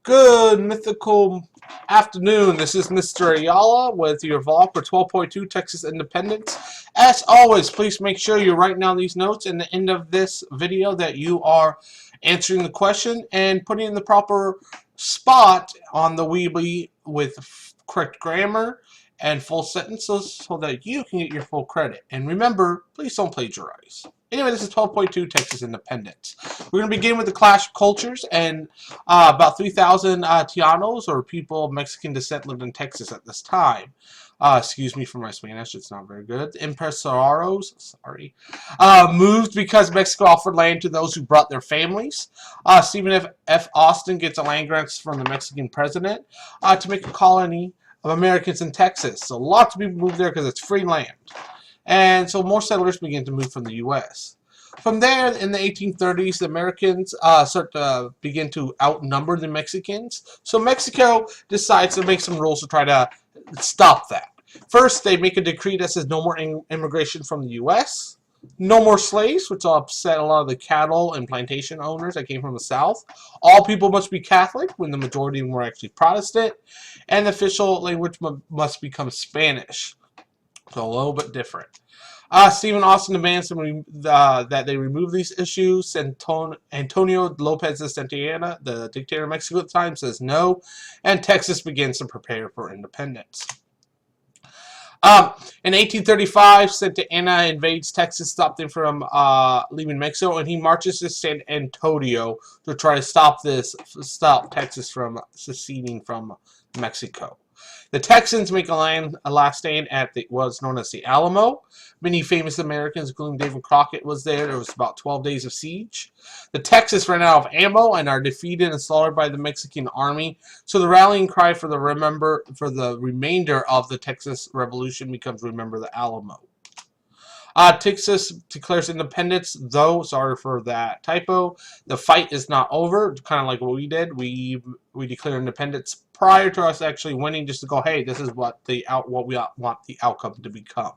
Good mythical afternoon. This is Mr. Ayala with your vlog for 12.2 Texas Independence. As always, please make sure you're writing down these notes in the end of this video that you are answering the question and putting in the proper spot on the Weebly with correct grammar and full sentences so that you can get your full credit. And remember, please don't plagiarize. Anyway, this is 12.2 Texas Independence. We're going to begin with the clash of cultures, and about 3,000 Tianos, or people of Mexican descent, lived in Texas at this time. Excuse me for my Spanish, it's not very good. Empresarios, moved because Mexico offered land to those who brought their families. Stephen F. Austin gets a land grant from the Mexican president to make a colony of Americans in Texas. So lots of people moved there because it's free land. And so more settlers began to move from the U.S. From there, in the 1830s, the Americans start to begin to outnumber the Mexicans. So Mexico decides to make some rules to try to stop that. First, they make a decree that says no more immigration from the U.S., no more slaves, which will upset a lot of the cattle and plantation owners that came from the South. All people must be Catholic, when the majority of them were actually Protestant, and the official language must become Spanish. So a little bit different. Stephen Austin demands that they remove these issues. Antonio Lopez de Santa Anna, the dictator of Mexico at the time, says no, and Texas begins to prepare for independence. In 1835, Santa Anna invades Texas, stopped them from leaving Mexico, and he marches to San Antonio to try to stop Texas from seceding from Mexico. The Texans make a last stand at what's known as the Alamo. Many famous Americans, including David Crockett, was there. There was about 12 days of siege. The Texans ran out of ammo and are defeated and slaughtered by the Mexican army. So the rallying cry for the remainder of the Texas Revolution becomes "Remember the Alamo." Texas declares independence, though, sorry for that typo. The fight is not over, kind of like what we did. We declare independence prior to us actually winning, just to go, hey, this is what we want the outcome to become.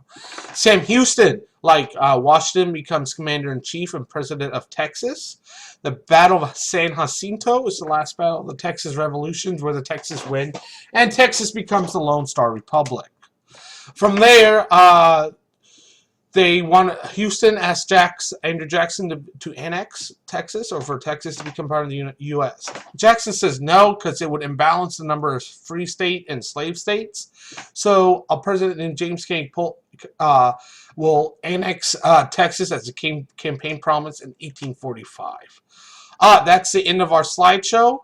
Sam Houston, like Washington, becomes commander-in-chief and president of Texas. The Battle of San Jacinto is the last battle of the Texas Revolution, where the Texans win, and Texas becomes the Lone Star Republic. From there, Houston asked Andrew Jackson to annex Texas, or for Texas to become part of the U.S. Jackson says no, because it would imbalance the number of free state and slave states. So President named James King will annex Texas as a campaign promise in 1845. That's the end of our slideshow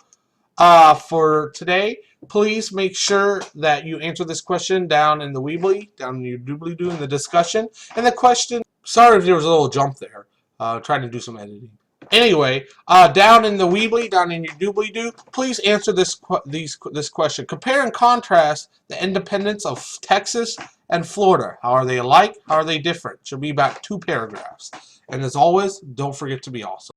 for today. Please make sure that you answer this question down in the Weebly, down in your doobly-doo in the discussion. And the question, sorry if there was a little jump there, trying to do some editing. Anyway, down in the Weebly, down in your doobly-doo, please answer this question. Compare and contrast the independence of Texas and Florida. How are they alike? How are they different? Should be about 2 paragraphs. And as always, don't forget to be awesome.